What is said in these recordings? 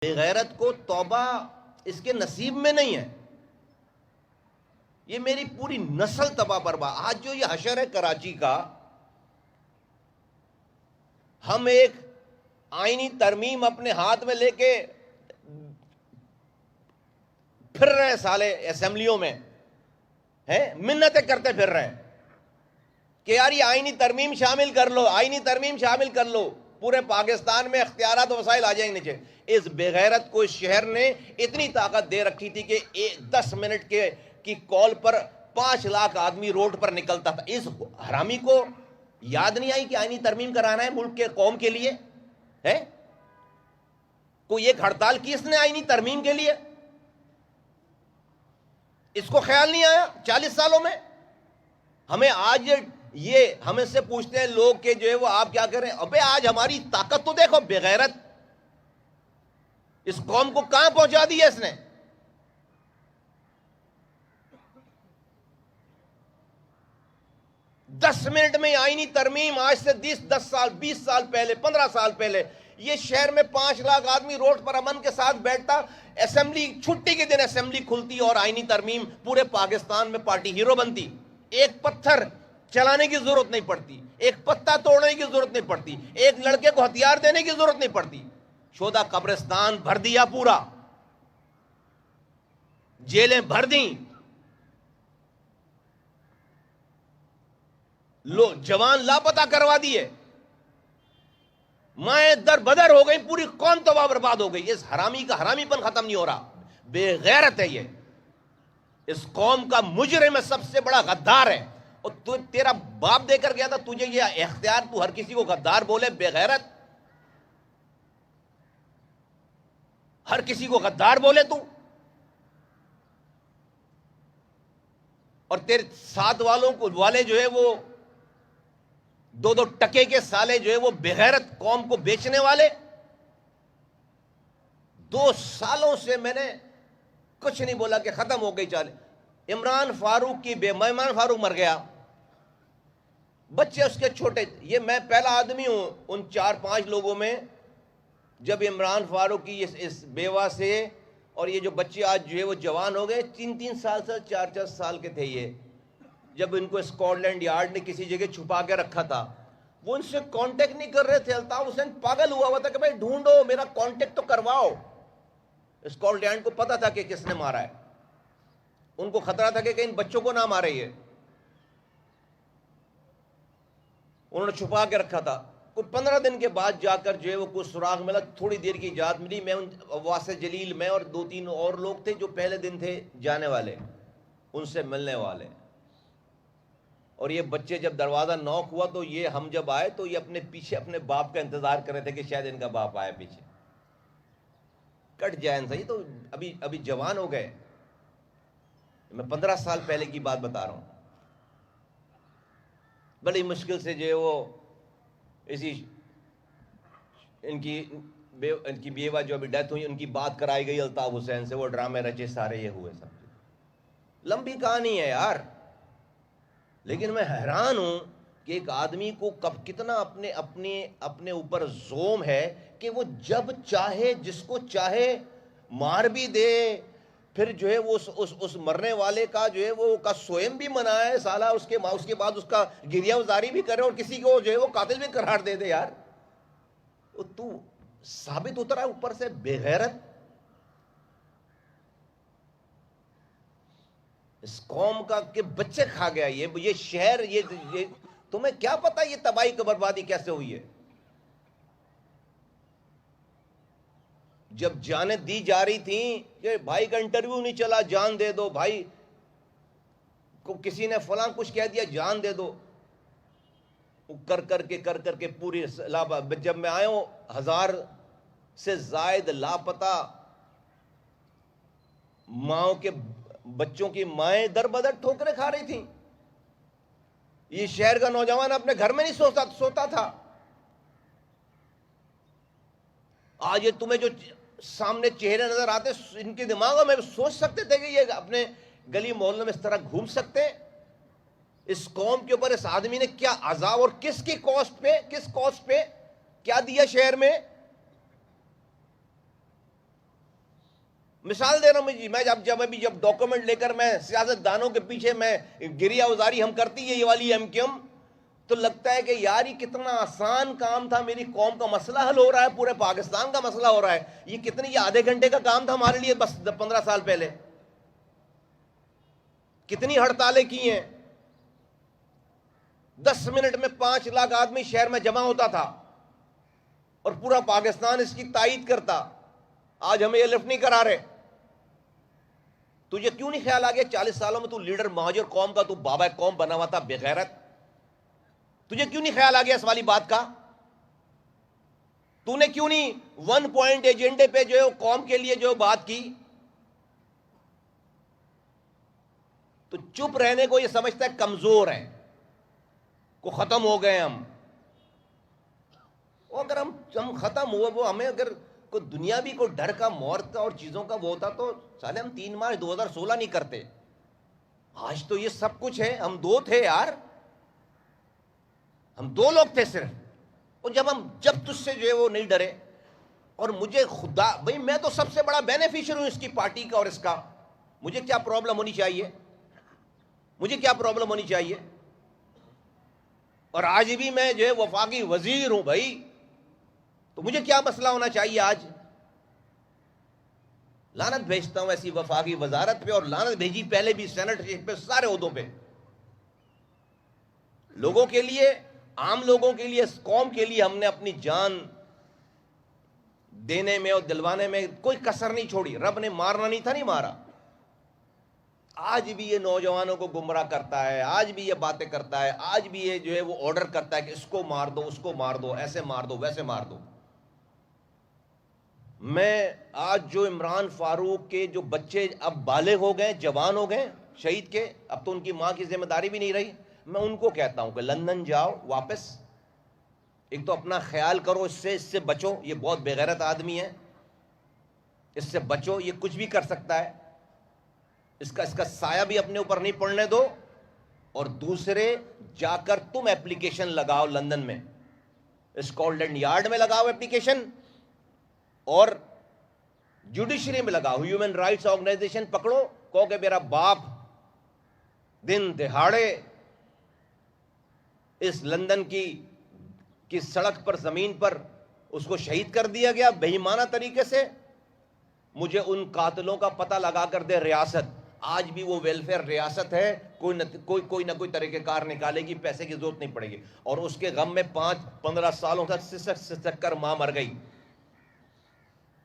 بے غیرت کو توبہ اس کے نصیب میں نہیں ہے. یہ میری پوری نسل تباہ برباد. آج جو یہ حشر ہے کراچی کا، ہم ایک آئینی ترمیم اپنے ہاتھ میں لے کے پھر رہے ہیں سالے اسمبلیوں میں، ہیں منتیں کرتے پھر رہے ہیں کہ یار یہ آئینی ترمیم شامل کر لو، آئینی ترمیم شامل کر لو، پورے پاکستان میں اختیارات و وسائل آ جائیں گے نیچے. اس بے غیرت کو اس شہر نے اتنی طاقت دے رکھی تھی کہ 10 منٹ کی کال پر 5 لاکھ آدمی روڈ پر نکلتا تھا. اس حرامی کو یاد نہیں آئی کہ آئینی ترمیم کرانا ہے ملک کے قوم کے لیے ہے؟ کوئی ایک ہڑتال کی اس نے آئینی ترمیم کے لیے؟ اس کو خیال نہیں آیا 40 سالوں میں؟ ہمیں آج یہ ہمیں سے پوچھتے ہیں لوگ کہ جو ہے وہ آپ کیا کریں. ابے آج ہماری طاقت تو دیکھو. بے غیرت اس قوم کو کہاں پہنچا دی ہے اس نے. دس منٹ میں آئینی ترمیم. آج سے 10 سال 20 سال پہلے 15 سال پہلے یہ شہر میں 5 لاکھ آدمی روڈ پر امن کے ساتھ بیٹھتا. اسمبلی چھٹی کے دن اسمبلی کھلتی اور آئینی ترمیم پورے پاکستان میں پارٹی ہیرو بنتی. ایک پتھر چلانے کی ضرورت نہیں پڑتی، ایک پتا توڑنے کی ضرورت نہیں پڑتی، ایک لڑکے کو ہتھیار دینے کی ضرورت نہیں پڑتی. شودا قبرستان بھر دیا، پورا جیلیں بھر دیں، جوان لاپتہ کروا دیے، مائیں در بدر ہو گئی، پوری قوم تباہ برباد ہو گئی. اس حرامی کا حرامی پن ختم نہیں ہو رہا. بے غیرت ہے یہ، اس قوم کا مجرم ہے، سب سے بڑا غدار ہے. اور تیرا باپ دے کر گیا تھا تجھے یہ اختیار، تو ہر کسی کو غدار بولے؟ بے غیرت، ہر کسی کو غدار بولے تو. اور تیرے ساتھ والے جو ہے وہ 2 ٹکے کے سالے جو ہے وہ بے غیرت قوم کو بیچنے والے. 2 سالوں سے میں نے کچھ نہیں بولا کہ ختم ہو گئی چالے. عمران فاروق مر گیا، بچے اس کے چھوٹے. یہ میں پہلا آدمی ہوں ان 4-5 لوگوں میں جب عمران فاروق کی اس بیوہ سے، اور یہ جو بچے آج جو ہے وہ جوان ہو گئے، 3 سال سے 4 سال کے تھے یہ، جب ان کو اسکاٹ لینڈ یارڈ نے کسی جگہ چھپا کے رکھا تھا، وہ ان سے کانٹیکٹ نہیں کر رہے تھے. الطاف حسین پاگل ہوا تھا کہ بھائی ڈھونڈو، میرا کانٹیکٹ تو کرواؤ. اسکاٹ لینڈ کو پتا تھا کہ کس نے مارا ہے، ان کو خطرہ تھا کہ کہیں بچوں کو نہ مارے. یہ انہوں نے چھپا کے رکھا تھا. کوئی 15 دن کے بعد جا کر جو ہے وہ کچھ سراغ ملا، تھوڑی دیر کی اجازت ملی. میں واسع جلیل، میں اور 2-3 اور لوگ تھے جو پہلے دن تھے جانے والے، ان سے ملنے والے. اور یہ بچے جب دروازہ نوک ہوا تو یہ ہم جب آئے تو یہ اپنے پیچھے اپنے باپ کا انتظار کر رہے تھے کہ شاید ان کا باپ آئے پیچھے کٹ جائیں. صحیح تو ابھی جوان ہو گئے. میں 15 سال پہلے کی بات بتا رہا ہوں. بڑی مشکل سے جو ہے وہ اسی ان کی بیوہ جو ابھی ڈیتھ ہوئی، ان کی بات کرائی گئی الطاف حسین سے. وہ ڈرامے رچے سارے یہ ہوئے سب. لمبی کہانی ہے یار، لیکن میں حیران ہوں کہ ایک آدمی کو کتنا اپنے اوپر زوم ہے کہ وہ جب چاہے جس کو چاہے مار بھی دے. پھر جو ہے وہ اس مرنے والے کا جو ہے وہ کا سوئم بھی منائے سالہ، اس کے بعد اس کا گریہ وزاری بھی کرے اور کسی کو جو ہے وہ قاتل بھی قرار دے دے. یار تو ثابت اترا اوپر سے بے غیرت. اس قوم کا کہ بچے کھا گیا یہ شہر. یہ تمہیں کیا پتا یہ تباہی کی بربادی کیسے ہوئی ہے؟ جب جانیں دی جا رہی تھیں کہ بھائی کا انٹرویو نہیں چلا، جان دے دو بھائی کو، کسی نے فلاں کچھ کہہ دیا، جان دے دو. کر کر کے پوری جب میں آیا ہوں 1000 سے زائد لاپتہ ماؤں کے بچوں کی مائیں در بدر ٹھوکریں کھا رہی تھیں. یہ شہر کا نوجوان اپنے گھر میں نہیں سوتا تھا. آج یہ تمہیں جو سامنے چہرے نظر آتے، ان کے دماغوں میں سوچ سکتے تھے کہ یہ اپنے گلی محلے میں اس طرح گھوم سکتے؟ اس قوم کے اوپر اس آدمی نے کیا عذاب اور کس کاسٹ پہ کیا دیا شہر میں. مثال دے رہا ہوں میں جب ڈاکومنٹ لے کر میں سیاست دانوں کے پیچھے میں گریہ اوزاری ہم کرتی ہے یہ والی ایم کیو ایم، تو لگتا ہے کہ یار یہ کتنا آسان کام تھا، میری قوم کا مسئلہ حل ہو رہا ہے، پورے پاکستان کا مسئلہ ہو رہا ہے، یہ آدھے گھنٹے کا کام تھا ہمارے لیے بس 15 سال پہلے. کتنی ہڑتالیں کی ہیں، 10 منٹ میں 5 لاکھ آدمی شہر میں جمع ہوتا تھا اور پورا پاکستان اس کی تائید کرتا. آج ہمیں یہ لفٹ نہیں کرا رہے. تجھے کیوں نہیں خیال آ گیا 40 سالوں میں تو لیڈر مہاجر قوم کا، تو بابا قوم بنا ہوا تھا بے غیرت؟ تجھے کیوں نہیں خیال آ گیا اس والی بات کا؟ تو نے کیوں نہیں 1 پوائنٹ ایجنڈے پہ جو ہے قوم کے لیے جو بات کی؟ تو چپ رہنے کو یہ سمجھتا ہے کمزور ہے، کو ختم ہو گئے ہم. اگر ہم ختم ہوئے، وہ ہمیں اگر کوئی دنیاوی کوئی ڈر کا، موت کا اور چیزوں کا وہ ہوتا تو سالے ہم 3 مارچ 2016 نہیں کرتے. آج تو یہ سب کچھ ہے. ہم 2 تھے یار، ہم 2 لوگ تھے صرف. اور جب تجھ سے جو ہے وہ نہیں ڈرے. اور مجھے خدا بھائی میں تو سب سے بڑا بینیفیشر ہوں اس کی پارٹی کا اور اس کا. مجھے کیا پرابلم ہونی چاہیے؟ مجھے کیا پرابلم ہونی چاہیے؟ اور آج بھی میں جو ہے وفاقی وزیر ہوں بھائی، تو مجھے کیا مسئلہ ہونا چاہیے؟ آج لعنت بھیجتا ہوں ایسی وفاقی وزارت پہ، اور لعنت بھیجی پہلے بھی سینٹ پہ، سارے عہدوں پہ. لوگوں کے لیے، عام لوگوں کے لیے، اس قوم کے لیے ہم نے اپنی جان دینے میں اور دلوانے میں کوئی کسر نہیں چھوڑی. رب نے مارنا نہیں تھا، نہیں مارا. آج بھی یہ نوجوانوں کو گمراہ کرتا ہے، آج بھی یہ باتیں کرتا ہے، آج بھی یہ جو ہے وہ آرڈر کرتا ہے کہ اس کو مار دو، اس کو مار دو، ایسے مار دو، ویسے مار دو. میں آج جو عمران فاروق کے جو بچے اب بالغ ہو گئے، جوان ہو گئے شہید کے، اب تو ان کی ماں کی ذمہ داری بھی نہیں رہی، میں ان کو کہتا ہوں کہ لندن جاؤ واپس. ایک تو اپنا خیال کرو، اس سے بچو. یہ بہت بے غیرت آدمی ہے، اس سے بچو، یہ کچھ بھی کر سکتا ہے. اس کا سایہ بھی اپنے اوپر نہیں پڑنے دو. اور دوسرے، جا کر تم اپلیکیشن لگاؤ لندن میں، اسکاٹلینڈ یارڈ میں لگاؤ اپلیکیشن، اور جوڈیشری میں لگاؤ. ہیومن رائٹس آرگنائزیشن پکڑو، کہو کہ میرا باپ دن دہاڑے اس لندن کی سڑک پر، زمین پر اس کو شہید کر دیا گیا بے ایمانہ طریقے سے. مجھے ان قاتلوں کا پتہ لگا کر دے ریاست. آج بھی وہ ویلفیئر ریاست ہے، کوئی نہ کوئی طریقہ کار نکالے گی، پیسے کی ضرورت نہیں پڑے گی. اور اس کے غم میں 15 سالوں تک سکر ماں مر گئی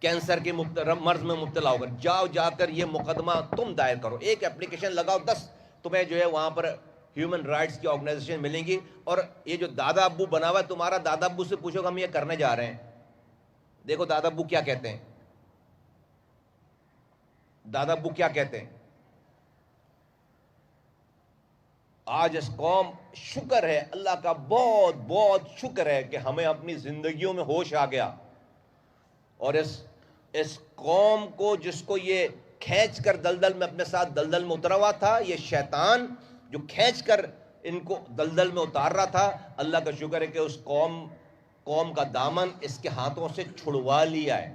کینسر کے مرض میں مبتلا ہو کر. جا کر یہ مقدمہ تم دائر کرو، ایک اپلیکیشن لگاؤ، 10 تمہیں جو ہے وہاں پر ہیومن رائٹس کی آرگنائزیشن ملیں گی. اور یہ جو دادا ابو بنا ہوا ہے تمہارا، دادا ابو سے پوچھو کہ ہم یہ کرنے جا رہے ہیں، دیکھو دادا ابو کیا کہتے ہیں. دادا ابو کیا کہتے ہیں. آج اس قوم، شکر ہے اللہ کا، بہت بہت شکر ہے کہ ہمیں اپنی زندگیوں میں ہوش آ گیا. اور اس قوم کو، جس کو یہ کھینچ کر دلدل میں اپنے ساتھ دلدل میں اترا ہوا تھا، یہ شیطان جو کھینچ کر ان کو دلدل میں اتار رہا تھا، اللہ کا شکر ہے کہ اس قوم کا دامن اس کے ہاتھوں سے چھڑوا لیا ہے.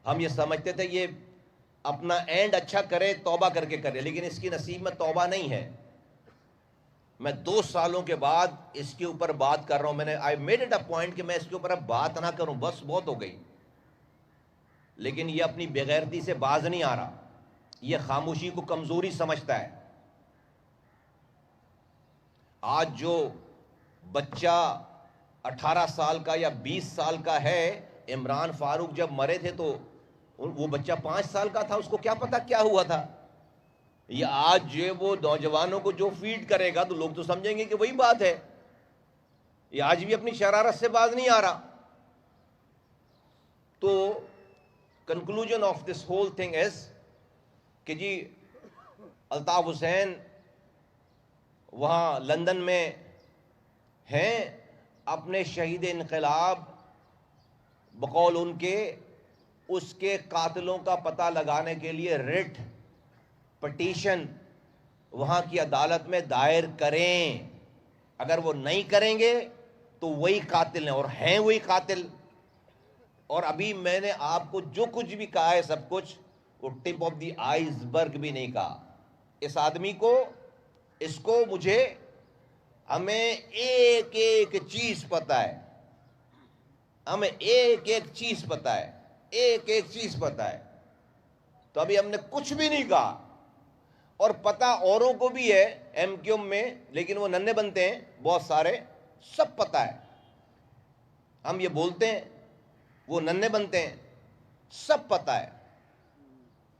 ہم یہ سمجھتے تھے یہ اپنا اینڈ اچھا کرے، توبہ کر کے کرے، لیکن اس کی نصیب میں توبہ نہیں ہے. میں 2 سالوں کے بعد اس کے اوپر بات کر رہا ہوں. میں نے I made it a point کہ میں اس کے اوپر اب بات نہ کروں، بس بہت ہو گئی. لیکن یہ اپنی بغیرتی سے باز نہیں آ رہا، یہ خاموشی کو کمزوری سمجھتا ہے. آج جو بچہ 18 سال کا یا 20 سال کا ہے، عمران فاروق جب مرے تھے تو وہ بچہ 5 سال کا تھا، اس کو کیا پتا کیا ہوا تھا. یہ آج جو وہ نوجوانوں کو جو فیڈ کرے گا تو لوگ تو سمجھیں گے کہ وہی بات ہے. یہ آج بھی اپنی شرارت سے باز نہیں آ رہا. تو conclusion of this whole thing is کہ جی الطاف حسین وہاں لندن میں ہیں، اپنے شہید انقلاب بقول ان کے، اس کے قاتلوں کا پتہ لگانے کے لیے ریٹ پٹیشن وہاں کی عدالت میں دائر کریں. اگر وہ نہیں کریں گے تو وہی قاتل ہیں، اور ہیں وہی قاتل. اور ابھی میں نے آپ کو جو کچھ بھی کہا ہے سب کچھ وہ ٹپ آف دی آئس برگ بھی نہیں کہا. اس آدمی کو، اس کو، مجھے، ہمیں ایک ایک چیز پتا ہے، ہمیں ایک ایک چیز پتا ہے، ایک ایک چیز پتا ہے. تو ابھی ہم نے کچھ بھی نہیں کہا. اور پتہ اوروں کو بھی ہے ایم کیو ایم میں، لیکن وہ ننھے بنتے ہیں بہت سارے. سب پتہ ہے. ہم یہ بولتے ہیں، وہ ننھے بنتے ہیں. سب پتہ ہے.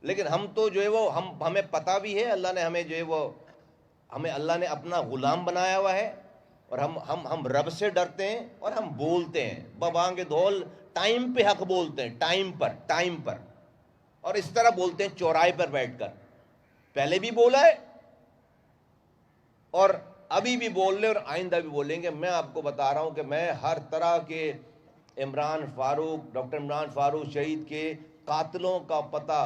لیکن ہم تو جو ہے وہ ہمیں پتہ بھی ہے، اللہ نے ہمیں جو ہے وہ ہمیں اللہ نے اپنا غلام بنایا ہوا ہے. اور ہم رب سے ڈرتے ہیں اور ہم بولتے ہیں ببانگ دھول، ٹائم پہ حق بولتے ہیں، ٹائم پر. اور اس طرح بولتے ہیں چوراہے پر بیٹھ کر. پہلے بھی بولا ہے اور ابھی بھی بول رہے اور آئندہ بھی بولیں گے. میں آپ کو بتا رہا ہوں کہ میں ہر طرح کے ڈاکٹر عمران فاروق شہید کے قاتلوں کا پتہ،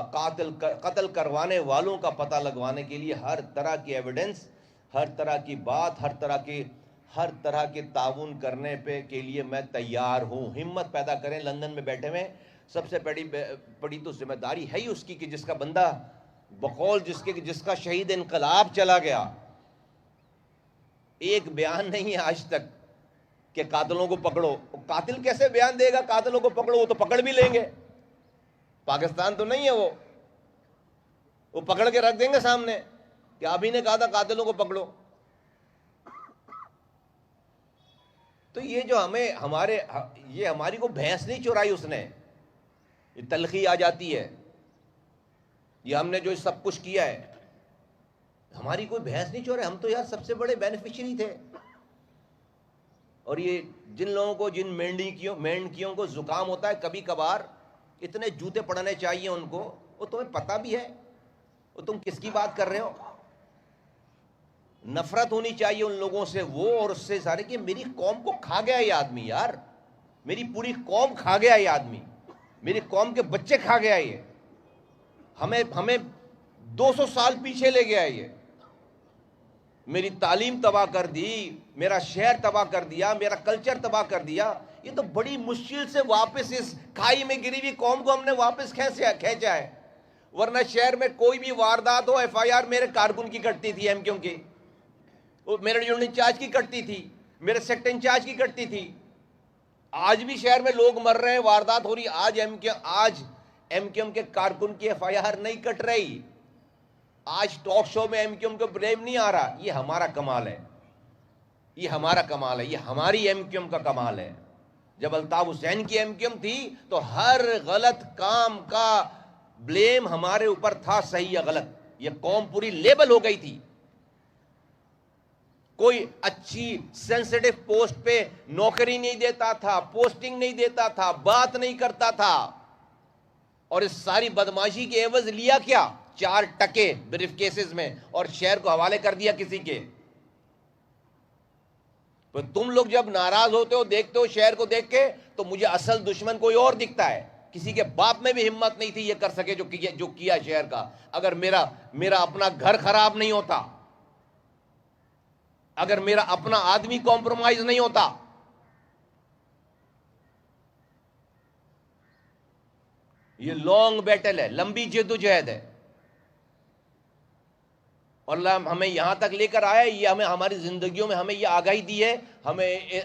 قتل کروانے والوں کا پتہ لگوانے کے لیے ہر طرح کی ایویڈنس، ہر طرح کی بات، ہر طرح کے تعاون کرنے کے لیے میں تیار ہوں. ہمت پیدا کریں. لندن میں بیٹھے ہوئے سب سے بڑی تو ذمہ داری ہے ہی اس کی کہ جس کا بندہ بقول جس کا شہید انقلاب چلا گیا، ایک بیان نہیں ہے آج تک کہ قاتلوں کو پکڑو. قاتل کیسے بیان دے گا قاتلوں کو پکڑو؟ وہ تو پکڑ بھی لیں گے. پاکستان تو نہیں ہے وہ پکڑ کے رکھ دیں گے سامنے کہ آپ ہی نے کہا تھا قاتلوں کو پکڑو. تو یہ جو ہماری کو بھینس نہیں چورائی اس نے. یہ تلخی آ جاتی ہے. یہ ہم نے جو سب کچھ کیا ہے، ہماری کوئی بھینس نہیں چورائی. ہم تو یار سب سے بڑے بینیفیشری تھے. اور یہ جن لوگوں کو، جن مینڈکیوں کو زکام ہوتا ہے کبھی کبھار، اتنے جوتے پڑنے چاہیے ان کو. وہ تمہیں پتہ بھی ہے وہ تم کس کی بات کر رہے ہو. نفرت ہونی چاہیے ان لوگوں سے، وہ اور اس سے سارے، کہ میری قوم کو کھا گیا یہ آدمی. یار میری پوری قوم کھا گیا یہ آدمی، میری قوم کے بچے کھا گیا یہ. ہمیں 200 سال پیچھے لے گیا یہ. میری تعلیم تباہ کر دی، میرا شہر تباہ کر دیا، میرا کلچر تباہ کر دیا. یہ تو بڑی مشکل سے واپس اس کھائی میں گری ہوئی قوم کو ہم نے واپس کھینچا ہے. ورنہ شہر میں کوئی بھی واردات ہو، ایف آئی آر میرے کارکن کی کٹتی تھی ایم کیوں کی، میرے یونٹ انچارج کی کٹتی تھی، میرے سیکٹر انچارج کی کٹتی تھی. آج بھی شہر میں لوگ مر رہے ہیں، واردات ہو رہی. آج ایم کیو ایم کے کارکن کی ایف آئی آر نہیں کٹ رہی. آج ٹاک شو میں ایم کیو ایم کو بلیم نہیں آ رہا. یہ ہمارا کمال ہے، یہ ہمارا کمال ہے، یہ ہماری ایم کیو ایم کا کمال ہے. جب الطاف حسین کی ایم کیو ایم تھی تو ہر غلط کام کا بلیم ہمارے اوپر تھا، صحیح یا غلط. یہ قوم پوری لیبل ہو گئی تھی. کوئی اچھی سینسیٹیو پوسٹ پہ نوکری نہیں دیتا تھا، پوسٹنگ نہیں دیتا تھا، بات نہیں کرتا تھا. اور اس ساری بدماشی کے عوض لیا کیا؟ 4 ٹکے بریف کیسز میں، اور شہر کو حوالے کر دیا کسی کے. تو تم لوگ جب ناراض ہوتے ہو، دیکھتے ہو شہر کو دیکھ کے، تو مجھے اصل دشمن کوئی اور دکھتا ہے. کسی کے باپ میں بھی ہمت نہیں تھی یہ کر سکے جو کیا شہر کا. اگر میرا اپنا گھر خراب نہیں ہوتا، اگر میرا اپنا آدمی کمپرومائز نہیں ہوتا. یہ لانگ بیٹل ہے، لمبی جدوجہد ہے. اور اللہ ہمیں یہاں تک لے کر آیا. یہ ہماری زندگیوں میں ہمیں یہ آگاہی دی ہے.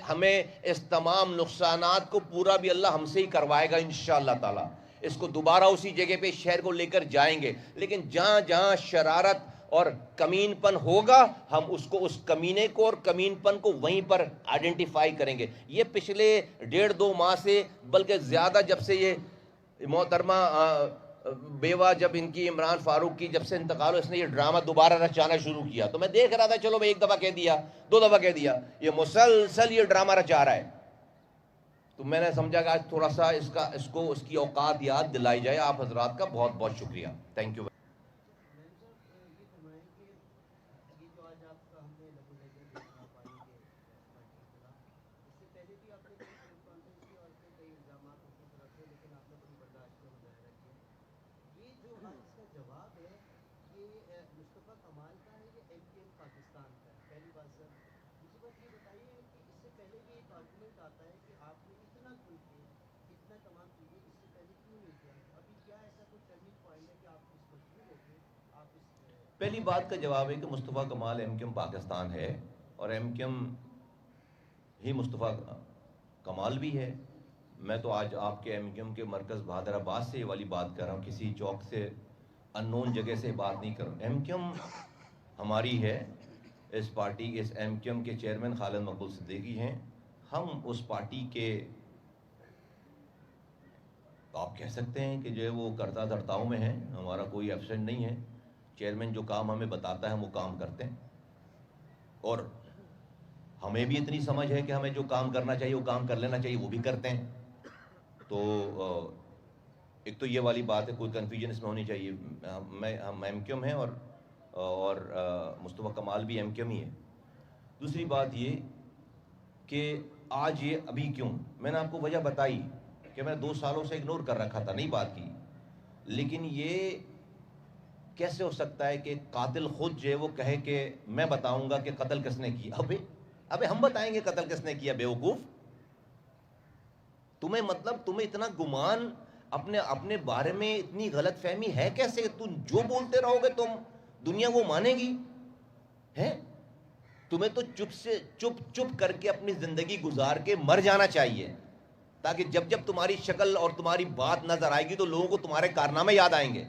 ہمیں اس تمام نقصانات کو پورا بھی اللہ ہم سے ہی کروائے گا انشاءاللہ تعالی. اس کو دوبارہ اسی جگہ پہ شہر کو لے کر جائیں گے. لیکن جہاں جہاں شرارت اور کمین پن ہوگا، ہم اس کمینے کو اور کمین پن کو وہیں پر آئیڈینٹیفائی کریں گے. یہ پچھلے 1.5-2 ماہ سے، بلکہ زیادہ، جب سے یہ محترمہ بیوہ، جب ان کی عمران فاروق کی جب سے انتقال ہو، اس نے یہ ڈرامہ دوبارہ رچانا شروع کیا. تو میں دیکھ رہا تھا، چلو میں 1 دفعہ کہہ دیا، 2 دفعہ کہہ دیا، یہ مسلسل یہ ڈرامہ رچا رہا ہے. تو میں نے سمجھا کہ آج تھوڑا سا اس کی اوقات یاد دلائی جائے. آپ حضرات کا بہت بہت شکریہ. Thank you. پہلی بات کا جواب ہے کہ مصطفیٰ کمال ایم کیو ایم پاکستان ہے، اور ایم کیو ایم ہی مصطفیٰ کمال بھی ہے۔ میں تو آج آپ کے ایم کیو ایم کے مرکز بہادر آباد سے یہ والی بات کر رہا ہوں، کسی چوک سے ان نون جگہ سے بات نہیں کر رہا ہوں۔ ایم کیو ایم ہماری ہے، اس پارٹی اس ایم کیو ایم کے چیئرمین خالد مقبول صدیقی ہیں۔ ہم اس پارٹی کے، آپ کہہ سکتے ہیں کہ جو ہے وہ کرتا دھرتاؤں میں ہیں، ہمارا کوئی ایبسنٹ نہیں ہے۔ چیئرمین جو کام ہمیں بتاتا ہے ہم وہ کام کرتے ہیں، اور ہمیں بھی اتنی سمجھ ہے کہ ہمیں جو کام کرنا چاہیے وہ کام کر لینا چاہیے، وہ بھی کرتے ہیں۔ تو ایک تو یہ والی بات ہے، کوئی کنفیوژن اس میں ہونی چاہیے۔ ہم ایم کیو ایم ہیں، اور مصطفیٰ کمال بھی ایم کیو ایم ہی ہے۔ دوسری بات یہ کہ آج یہ ابھی کیوں، میں نے آپ کو وجہ بتائی کہ میں 2 سالوں سے اگنور کر رکھا تھا، نہیں بات کی، لیکن یہ کیسے ہو سکتا ہے کہ قاتل خود جو ہے وہ کہے کہ میں بتاؤں گا کہ قتل کس نے کیا؟ ابے ہم بتائیں گے قتل کس نے کیا؟ بیوقوف، تمہیں اتنا گمان اپنے بارے میں اتنی غلط فہمی ہے کیسے کہ تم جو بولتے رہو گے دنیا وہ مانے گی؟ ہے تمہیں تو چپ کر کے اپنی زندگی گزار کے مر جانا چاہیے، تاکہ جب تمہاری شکل اور تمہاری بات نظر آئے گی تو لوگوں کو تمہارے کارنامے یاد آئیں گے۔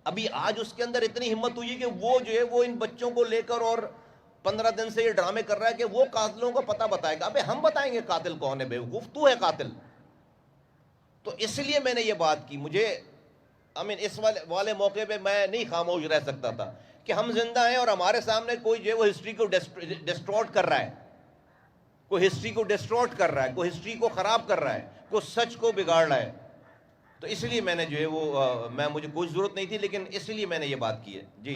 ابھی آج اس کے اندر اتنی ہمت ہوئی کہ وہ جو ہے وہ ان بچوں کو لے کر اور 15 دن سے یہ ڈرامے کر رہا ہے کہ وہ قاتلوں کا پتہ بتائے گا۔ ابے ہم بتائیں گے قاتل کون ہے؟ بیوقوف، تو ہے قاتل۔ تو اس لیے میں نے یہ بات کی، مجھے اس والے موقع پہ میں نہیں خاموش رہ سکتا تھا کہ ہم زندہ ہیں اور ہمارے سامنے کوئی جو ہے وہ ہسٹری کو ڈسٹورٹ کر رہا ہے، کوئی ہسٹری کو ڈسٹورٹ کر رہا ہے، کوئی ہسٹری کو خراب کر رہا ہے، کوئی سچ کو بگاڑ رہا ہے۔ تو اس لیے میں نے جو ہے وہ مجھے کوئی ضرورت نہیں تھی، لیکن اس لیے میں نے یہ بات کی ہے۔ جی